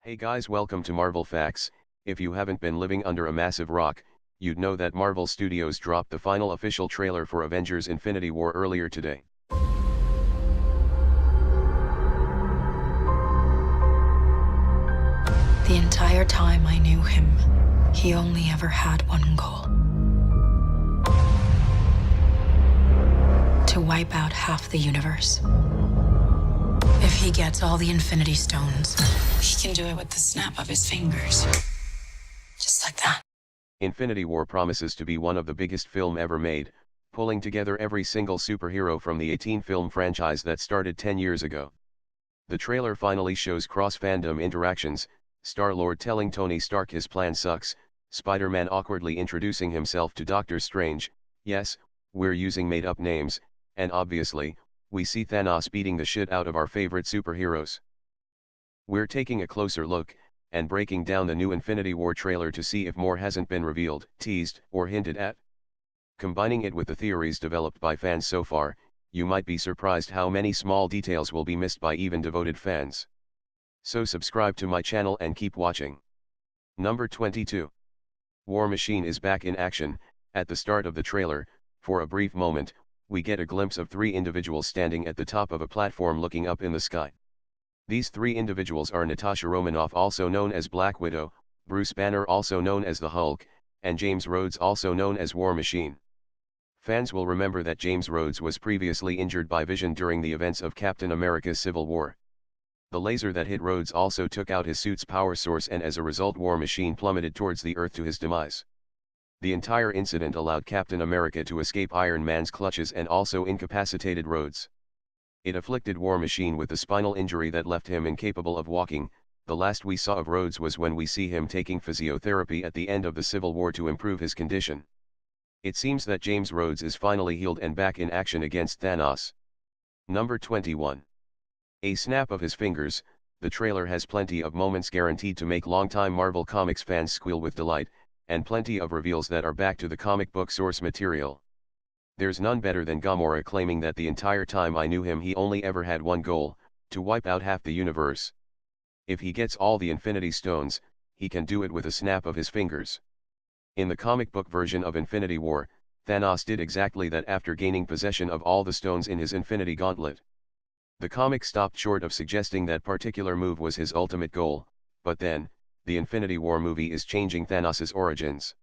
Hey guys, welcome to Marvel Facts. If you haven't been living under a massive rock, you'd know that Marvel Studios dropped the final official trailer for Avengers Infinity War earlier today. The entire time I knew him, he only ever had one goal. To wipe out half the universe. If he gets all the Infinity Stones, he can do it with the snap of his fingers. Just like that. Infinity War promises to be one of the biggest film ever made, pulling together every single superhero from the 18-film franchise that started 10 years ago. The trailer finally shows cross-fandom interactions, Star-Lord telling Tony Stark his plan sucks, Spider-Man awkwardly introducing himself to Doctor Strange, yes, we're using made-up names, and obviously, we see Thanos beating the shit out of our favorite superheroes. We're taking a closer look, and breaking down the new Infinity War trailer to see if more hasn't been revealed, teased, or hinted at. Combining it with the theories developed by fans so far, you might be surprised how many small details will be missed by even devoted fans. So subscribe to my channel and keep watching. Number 22. War Machine is back in action. At the start of the trailer, for a brief moment, we get a glimpse of three individuals standing at the top of a platform looking up in the sky. These three individuals are Natasha Romanoff, also known as Black Widow, Bruce Banner, also known as the Hulk, and James Rhodes, also known as War Machine. Fans will remember that James Rhodes was previously injured by Vision during the events of Captain America's Civil War. The laser that hit Rhodes also took out his suit's power source, and as a result War Machine plummeted towards the Earth to his demise. The entire incident allowed Captain America to escape Iron Man's clutches and also incapacitated Rhodes. It afflicted War Machine with a spinal injury that left him incapable of walking. The last we saw of Rhodes was when we see him taking physiotherapy at the end of the Civil War to improve his condition. It seems that James Rhodes is finally healed and back in action against Thanos. Number 21. A snap of his fingers. The trailer has plenty of moments guaranteed to make longtime Marvel Comics fans squeal with delight, and plenty of reveals that are back to the comic book source material. There's none better than Gamora claiming that the entire time I knew him he only ever had one goal, to wipe out half the universe. If he gets all the Infinity Stones, he can do it with a snap of his fingers. In the comic book version of Infinity War, Thanos did exactly that after gaining possession of all the stones in his Infinity Gauntlet. The comic stopped short of suggesting that particular move was his ultimate goal, but then, the Infinity War movie is changing Thanos' origins.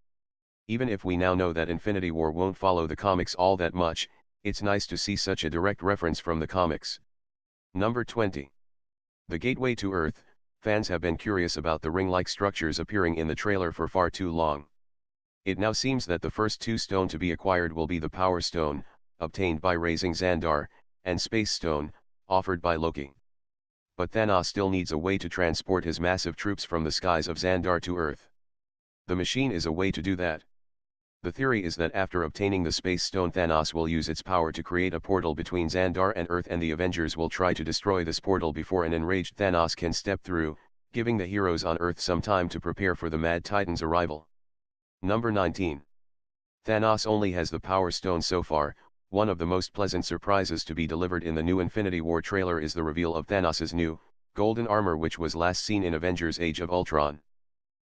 Even if we now know that Infinity War won't follow the comics all that much, it's nice to see such a direct reference from the comics. Number 20. The Gateway to Earth. Fans have been curious about the ring-like structures appearing in the trailer for far too long. It now seems that the first two stones to be acquired will be the Power Stone, obtained by raising Xandar, and Space Stone, offered by Loki. But Thanos still needs a way to transport his massive troops from the skies of Xandar to Earth. The machine is a way to do that. The theory is that after obtaining the Space Stone, Thanos will use its power to create a portal between Xandar and Earth, and the Avengers will try to destroy this portal before an enraged Thanos can step through, giving the heroes on Earth some time to prepare for the Mad Titan's arrival. Number 19. Thanos only has the Power Stone so far. One of the most pleasant surprises to be delivered in the new Infinity War trailer is the reveal of Thanos' new, golden armor, which was last seen in Avengers Age of Ultron.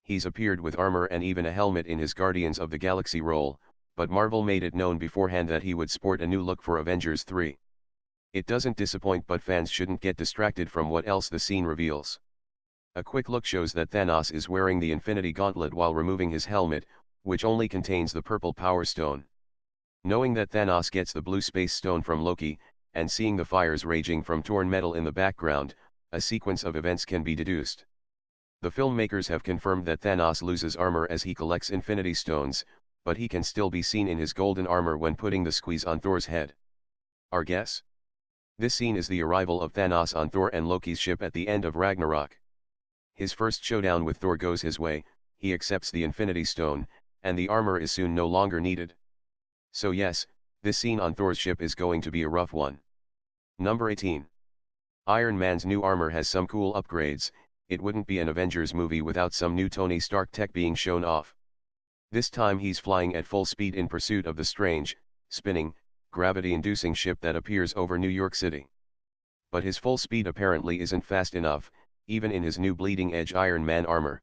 He's appeared with armor and even a helmet in his Guardians of the Galaxy role, but Marvel made it known beforehand that he would sport a new look for Avengers 3. It doesn't disappoint, but fans shouldn't get distracted from what else the scene reveals. A quick look shows that Thanos is wearing the Infinity Gauntlet while removing his helmet, which only contains the purple Power Stone. Knowing that Thanos gets the blue Space Stone from Loki, and seeing the fires raging from torn metal in the background, a sequence of events can be deduced. The filmmakers have confirmed that Thanos loses armor as he collects Infinity Stones, but he can still be seen in his golden armor when putting the squeeze on Thor's head. Our guess? This scene is the arrival of Thanos on Thor and Loki's ship at the end of Ragnarok. His first showdown with Thor goes his way, he accepts the Infinity Stone, and the armor is soon no longer needed. So yes, this scene on Thor's ship is going to be a rough one. Number 18. Iron Man's new armor has some cool upgrades. It wouldn't be an Avengers movie without some new Tony Stark tech being shown off. This time he's flying at full speed in pursuit of the strange, spinning, gravity-inducing ship that appears over New York City. But his full speed apparently isn't fast enough, even in his new bleeding-edge Iron Man armor.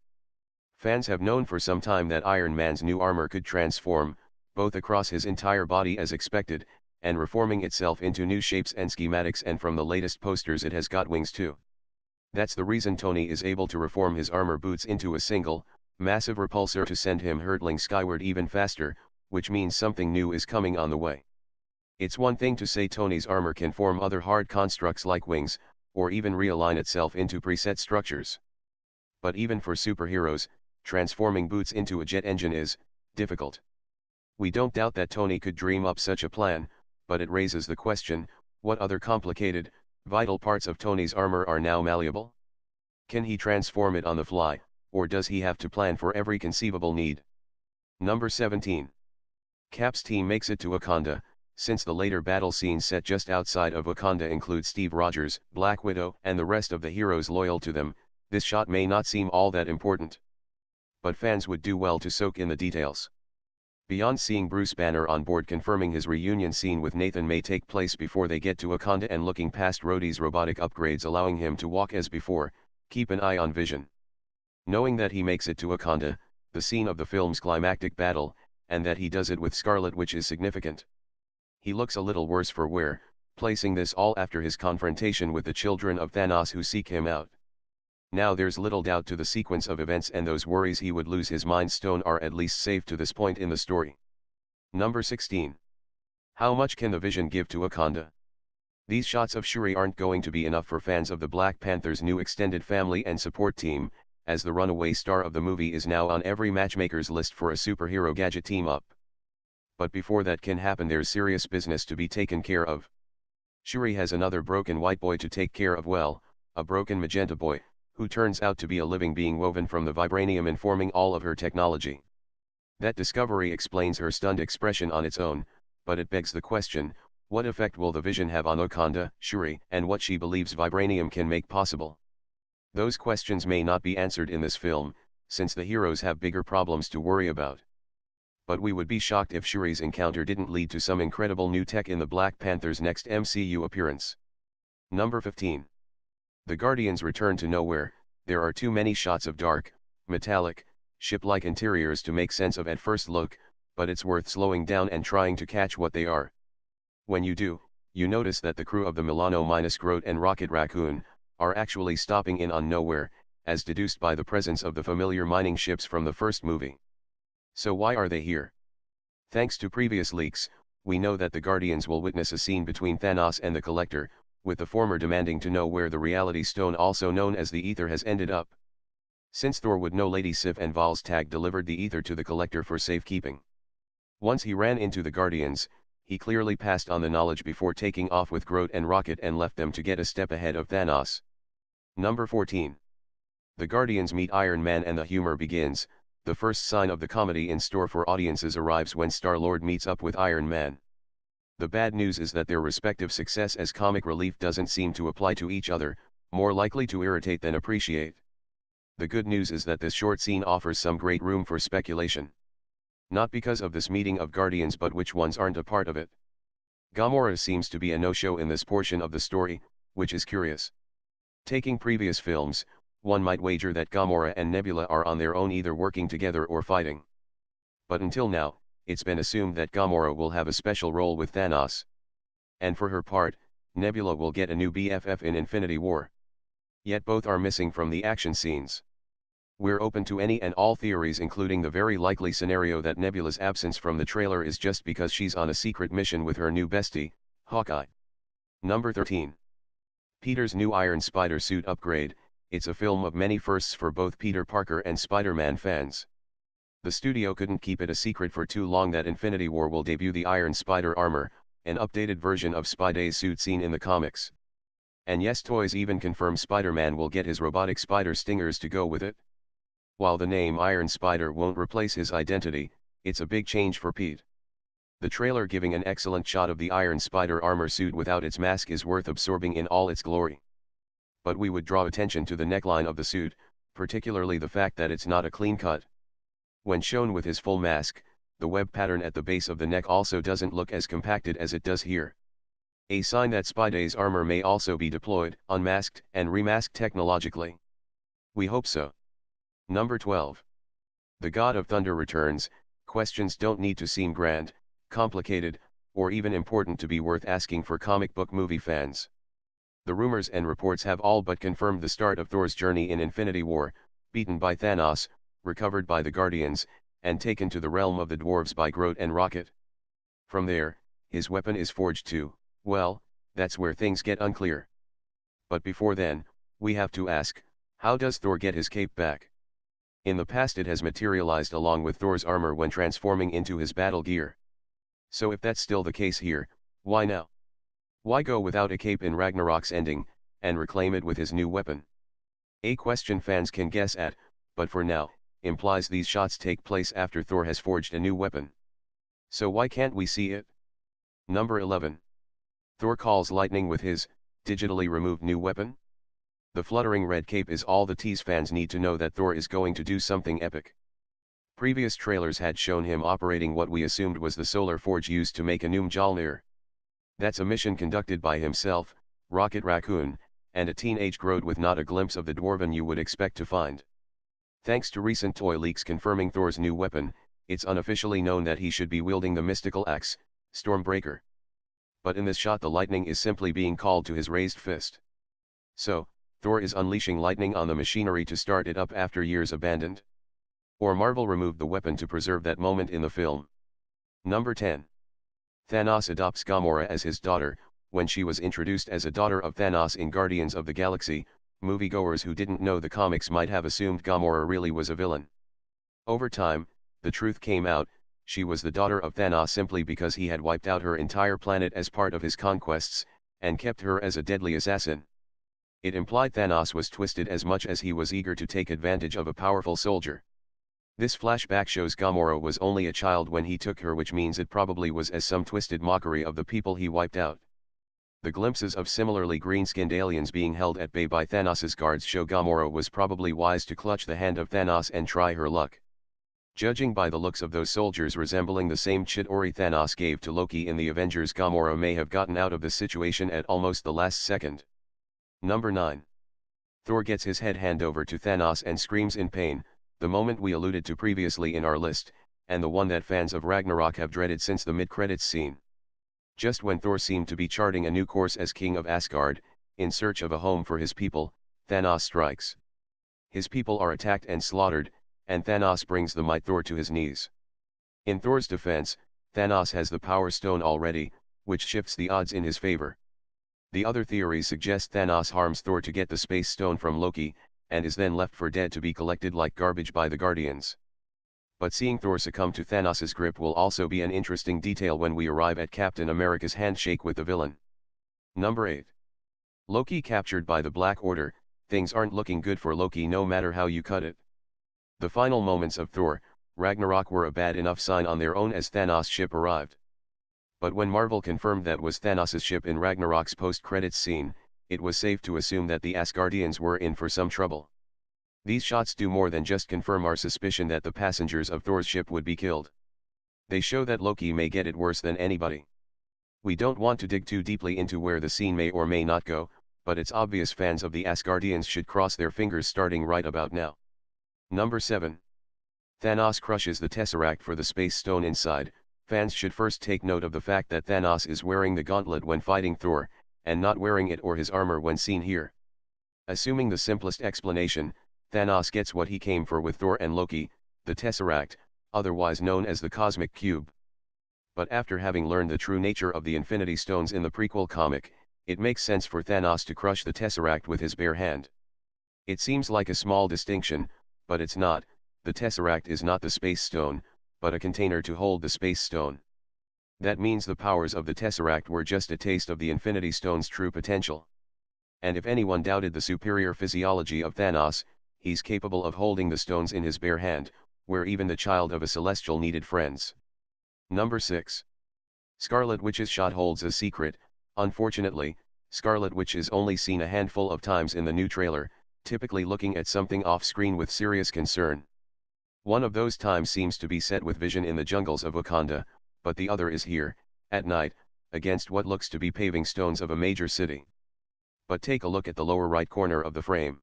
Fans have known for some time that Iron Man's new armor could transform, both across his entire body as expected, and reforming itself into new shapes and schematics, and from the latest posters it has got wings too. That's the reason Tony is able to reform his armor boots into a single, massive repulsor to send him hurtling skyward even faster, which means something new is coming on the way. It's one thing to say Tony's armor can form other hard constructs like wings, or even realign itself into preset structures. But even for superheroes, transforming boots into a jet engine is difficult. We don't doubt that Tony could dream up such a plan, but it raises the question, what other complicated, vital parts of Tony's armor are now malleable? Can he transform it on the fly, or does he have to plan for every conceivable need? Number 17. Cap's team makes it to Wakanda. Since the later battle scenes set just outside of Wakanda include Steve Rogers, Black Widow, and the rest of the heroes loyal to them, this shot may not seem all that important. But fans would do well to soak in the details. Beyond seeing Bruce Banner on board confirming his reunion scene with Nathan may take place before they get to Wakanda, and looking past Rhodey's robotic upgrades allowing him to walk as before, keep an eye on Vision. Knowing that he makes it to Wakanda, the scene of the film's climactic battle, and that he does it with Scarlet Witch is significant. He looks a little worse for wear, placing this all after his confrontation with the children of Thanos who seek him out. Now there's little doubt to the sequence of events, and those worries he would lose his Mind Stone are at least safe to this point in the story. Number 16. How much can the Vision give to Wakanda? These shots of Shuri aren't going to be enough for fans of the Black Panther's new extended family and support team, as the runaway star of the movie is now on every matchmaker's list for a superhero gadget team-up. But before that can happen, there's serious business to be taken care of. Shuri has another broken white boy to take care of, well, a broken magenta boy, who turns out to be a living being woven from the vibranium informing all of her technology. That discovery explains her stunned expression on its own, but it begs the question, what effect will the Vision have on Wakanda, Shuri, and what she believes vibranium can make possible? Those questions may not be answered in this film, since the heroes have bigger problems to worry about. But we would be shocked if Shuri's encounter didn't lead to some incredible new tech in the Black Panther's next MCU appearance. Number 15. The Guardians return to nowhere. There are too many shots of dark, metallic, ship-like interiors to make sense of at first look, but it's worth slowing down and trying to catch what they are. When you do, you notice that the crew of the Milano-Groot and Rocket Raccoon are actually stopping in on nowhere, as deduced by the presence of the familiar mining ships from the first movie. So why are they here? Thanks to previous leaks, we know that the Guardians will witness a scene between Thanos and the Collector, with the former demanding to know where the Reality Stone, also known as the Ether, has ended up. Since Thor would know Lady Sif and Volstagg delivered the Ether to the Collector for safekeeping. Once he ran into the Guardians, he clearly passed on the knowledge before taking off with Groot and Rocket and left them to get a step ahead of Thanos. Number 14. The Guardians meet Iron Man and the humor begins. The first sign of the comedy in store for audiences arrives when Star-Lord meets up with Iron Man. The bad news is that their respective success as comic relief doesn't seem to apply to each other, more likely to irritate than appreciate. The good news is that this short scene offers some great room for speculation. Not because of this meeting of Guardians, but which ones aren't a part of it. Gamora seems to be a no-show in this portion of the story, which is curious. Taking previous films, one might wager that Gamora and Nebula are on their own, either working together or fighting. But until now, it's been assumed that Gamora will have a special role with Thanos. And for her part, Nebula will get a new BFF in Infinity War. Yet both are missing from the action scenes. We're open to any and all theories, including the very likely scenario that Nebula's absence from the trailer is just because she's on a secret mission with her new bestie, Hawkeye. Number 13. Peter's new Iron Spider suit upgrade. It's a film of many firsts for both Peter Parker and Spider-Man fans. The studio couldn't keep it a secret for too long that Infinity War will debut the Iron Spider armor, an updated version of Spidey's suit seen in the comics. And yes, toys even confirm Spider-Man will get his robotic spider stingers to go with it. While the name Iron Spider won't replace his identity, it's a big change for Pete. The trailer giving an excellent shot of the Iron Spider armor suit without its mask is worth absorbing in all its glory. But we would draw attention to the neckline of the suit, particularly the fact that it's not a clean cut. When shown with his full mask, the web pattern at the base of the neck also doesn't look as compacted as it does here. A sign that Spidey's armor may also be deployed, unmasked, and remasked technologically. We hope so. Number 12. The God of Thunder returns. Questions don't need to seem grand, complicated, or even important to be worth asking for comic book movie fans. The rumors and reports have all but confirmed the start of Thor's journey in Infinity War, beaten by Thanos, recovered by the Guardians, and taken to the realm of the dwarves by Groot and Rocket. From there, his weapon is forged too. Well, that's where things get unclear. But before then, we have to ask, how does Thor get his cape back? In the past it has materialized along with Thor's armor when transforming into his battle gear. So if that's still the case here, why now? Why go without a cape in Ragnarok's ending, and reclaim it with his new weapon? A question fans can guess at, but for now, implies these shots take place after Thor has forged a new weapon. So why can't we see it? Number 11. Thor calls lightning with his, digitally removed new weapon? The fluttering red cape is all the tease fans need to know that Thor is going to do something epic. Previous trailers had shown him operating what we assumed was the solar forge used to make a new Mjolnir. That's a mission conducted by himself, Rocket Raccoon, and a teenage Groot with not a glimpse of the dwarven you would expect to find. Thanks to recent toy leaks confirming Thor's new weapon, it's unofficially known that he should be wielding the mystical axe, Stormbreaker. But in this shot the lightning is simply being called to his raised fist. So, Thor is unleashing lightning on the machinery to start it up after years abandoned? Or Marvel removed the weapon to preserve that moment in the film? Number 10. Thanos adopts Gamora as his daughter. When she was introduced as a daughter of Thanos in Guardians of the Galaxy, moviegoers who didn't know the comics might have assumed Gamora really was a villain. Over time, the truth came out, she was the daughter of Thanos simply because he had wiped out her entire planet as part of his conquests, and kept her as a deadly assassin. It implied Thanos was twisted as much as he was eager to take advantage of a powerful soldier. This flashback shows Gamora was only a child when he took her, which means it probably was as some twisted mockery of the people he wiped out. The glimpses of similarly green-skinned aliens being held at bay by Thanos' guards show Gamora was probably wise to clutch the hand of Thanos and try her luck. Judging by the looks of those soldiers resembling the same Chitauri Thanos gave to Loki in the Avengers, Gamora may have gotten out of the situation at almost the last second. Number 9. Thor gets his head handed over to Thanos and screams in pain, the moment we alluded to previously in our list, and the one that fans of Ragnarok have dreaded since the mid-credits scene. Just when Thor seemed to be charting a new course as King of Asgard, in search of a home for his people, Thanos strikes. His people are attacked and slaughtered, and Thanos brings the might Thor to his knees. In Thor's defense, Thanos has the Power Stone already, which shifts the odds in his favor. The other theories suggest Thanos harms Thor to get the Space Stone from Loki, and is then left for dead to be collected like garbage by the Guardians. But seeing Thor succumb to Thanos' grip will also be an interesting detail when we arrive at Captain America's handshake with the villain. Number 8. Loki captured by the Black Order. Things aren't looking good for Loki no matter how you cut it. The final moments of Thor, Ragnarok were a bad enough sign on their own as Thanos' ship arrived. But when Marvel confirmed that was Thanos' ship in Ragnarok's post-credits scene, it was safe to assume that the Asgardians were in for some trouble. These shots do more than just confirm our suspicion that the passengers of Thor's ship would be killed. They show that Loki may get it worse than anybody. We don't want to dig too deeply into where the scene may or may not go, but it's obvious fans of the Asgardians should cross their fingers starting right about now. Number 7. Thanos crushes the Tesseract for the Space Stone inside. Fans should first take note of the fact that Thanos is wearing the gauntlet when fighting Thor, and not wearing it or his armor when seen here. Assuming the simplest explanation, Thanos gets what he came for with Thor and Loki, the Tesseract, otherwise known as the Cosmic Cube. But after having learned the true nature of the Infinity Stones in the prequel comic, it makes sense for Thanos to crush the Tesseract with his bare hand. It seems like a small distinction, but it's not. The Tesseract is not the Space Stone, but a container to hold the Space Stone. That means the powers of the Tesseract were just a taste of the Infinity Stone's true potential. And if anyone doubted the superior physiology of Thanos, he's capable of holding the stones in his bare hand, where even the child of a celestial needed friends. Number 6. Scarlet Witch's shot holds a secret. Unfortunately, Scarlet Witch is only seen a handful of times in the new trailer, typically looking at something off-screen with serious concern. One of those times seems to be set with Vision in the jungles of Wakanda, but the other is here, at night, against what looks to be paving stones of a major city. But take a look at the lower right corner of the frame.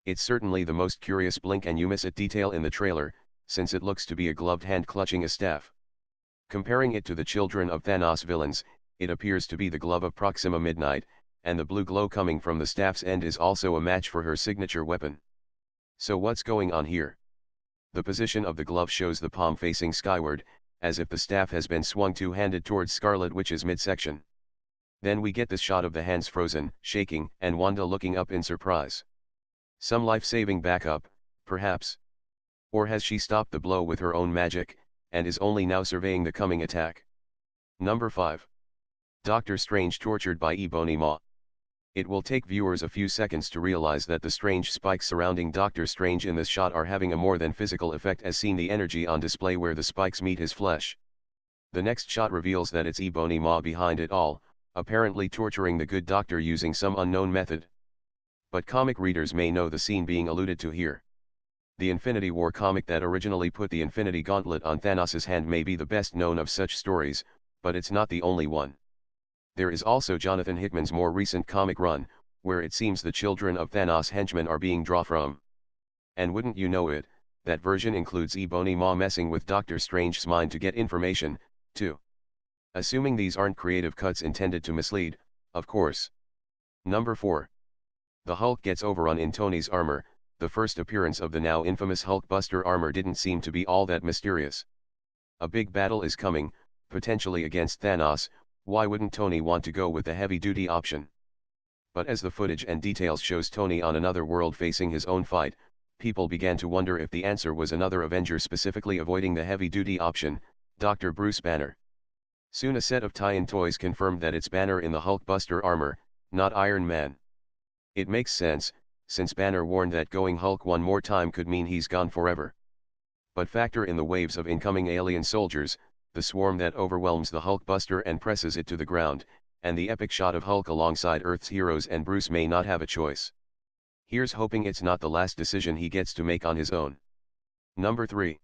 It's certainly the most curious blink and you miss it detail in the trailer, since it looks to be a gloved hand clutching a staff. Comparing it to the Children of Thanos villains, it appears to be the glove of Proxima Midnight, and the blue glow coming from the staff's end is also a match for her signature weapon. So what's going on here? The position of the glove shows the palm facing skyward, as if the staff has been swung two-handed towards Scarlet Witch's midsection. Then we get this shot of the hands frozen, shaking, and Wanda looking up in surprise. Some life-saving backup, perhaps? Or has she stopped the blow with her own magic, and is only now surveying the coming attack? Number 5. Doctor Strange tortured by Ebony Maw. It will take viewers a few seconds to realize that the strange spikes surrounding Doctor Strange in this shot are having a more than physical effect, as seen the energy on display where the spikes meet his flesh. The next shot reveals that it's Ebony Maw behind it all, apparently torturing the good doctor using some unknown method. But comic readers may know the scene being alluded to here. The Infinity War comic that originally put the Infinity Gauntlet on Thanos' hand may be the best known of such stories, but it's not the only one. There is also Jonathan Hickman's more recent comic run, where it seems the Children of Thanos henchmen are being drawn from. And wouldn't you know it, that version includes Ebony Maw messing with Doctor Strange's mind to get information, too. Assuming these aren't creative cuts intended to mislead, of course. Number 4. The Hulk gets overrun in Tony's armor. The first appearance of the now infamous Hulkbuster armor didn't seem to be all that mysterious. A big battle is coming, potentially against Thanos. Why wouldn't Tony want to go with the heavy-duty option? But as the footage and details shows Tony on another world facing his own fight, people began to wonder if the answer was another Avenger specifically avoiding the heavy-duty option, Dr. Bruce Banner. Soon a set of tie-in toys confirmed that it's Banner in the Hulkbuster armor, not Iron Man. It makes sense, since Banner warned that going Hulk one more time could mean he's gone forever. But factor in the waves of incoming alien soldiers, the swarm that overwhelms the Hulkbuster and presses it to the ground, and the epic shot of Hulk alongside Earth's heroes, and Bruce may not have a choice. Here's hoping it's not the last decision he gets to make on his own. Number 3.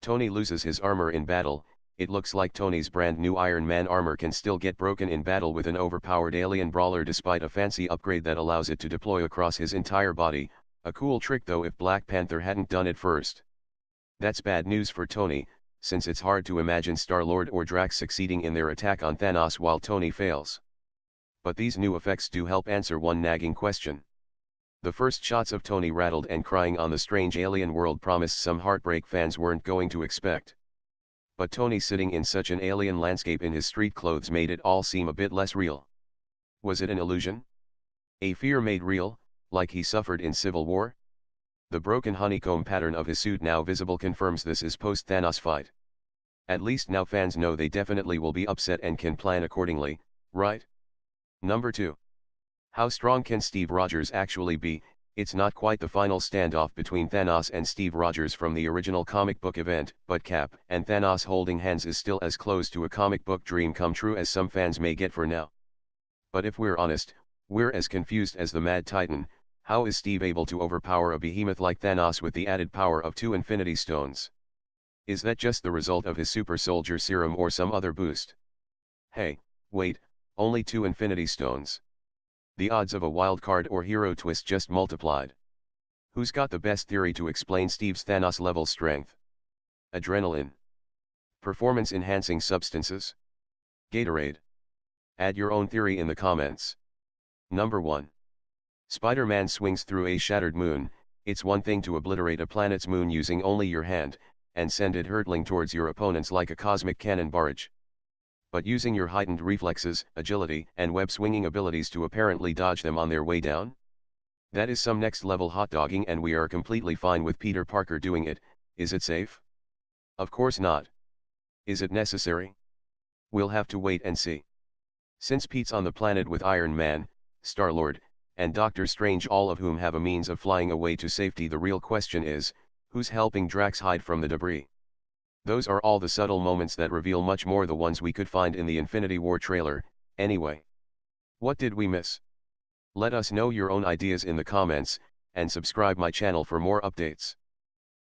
Tony loses his armor in battle. It looks like Tony's brand new Iron Man armor can still get broken in battle with an overpowered alien brawler despite a fancy upgrade that allows it to deploy across his entire body, a cool trick though if Black Panther hadn't done it first. That's bad news for Tony, since it's hard to imagine Star-Lord or Drax succeeding in their attack on Thanos while Tony fails. But these new effects do help answer one nagging question. The first shots of Tony rattled and crying on the strange alien world promised some heartbreak fans weren't going to expect. But Tony sitting in such an alien landscape in his street clothes made it all seem a bit less real. Was it an illusion? A fear made real, like he suffered in Civil War? The broken honeycomb pattern of his suit now visible confirms this is post-Thanos fight. At least now fans know they definitely will be upset and can plan accordingly, right? Number 2. How strong can Steve Rogers actually be? It's not quite the final standoff between Thanos and Steve Rogers from the original comic book event, but Cap and Thanos holding hands is still as close to a comic book dream come true as some fans may get for now. But if we're honest, we're as confused as the Mad Titan. How is Steve able to overpower a behemoth like Thanos with the added power of 2 Infinity Stones? Is that just the result of his super soldier serum or some other boost? Hey, wait, only 2 Infinity Stones. The odds of a wild card or hero twist just multiplied. Who's got the best theory to explain Steve's Thanos-level strength? Adrenaline? Performance-enhancing substances? Gatorade? Add your own theory in the comments. Number 1. Spider-Man swings through a shattered moon. It's one thing to obliterate a planet's moon using only your hand, and send it hurtling towards your opponents like a cosmic cannon barrage. But using your heightened reflexes, agility, and web-swinging abilities to apparently dodge them on their way down? That is some next-level hot-dogging, and we are completely fine with Peter Parker doing it. Is it safe? Of course not. Is it necessary? We'll have to wait and see. Since Pete's on the planet with Iron Man, Star-Lord, and Doctor Strange, all of whom have a means of flying away to safety, the real question is, who's helping Drax hide from the debris? Those are all the subtle moments that reveal much more, the ones we could find in the Infinity War trailer, anyway. What did we miss? Let us know your own ideas in the comments, and subscribe my channel for more updates.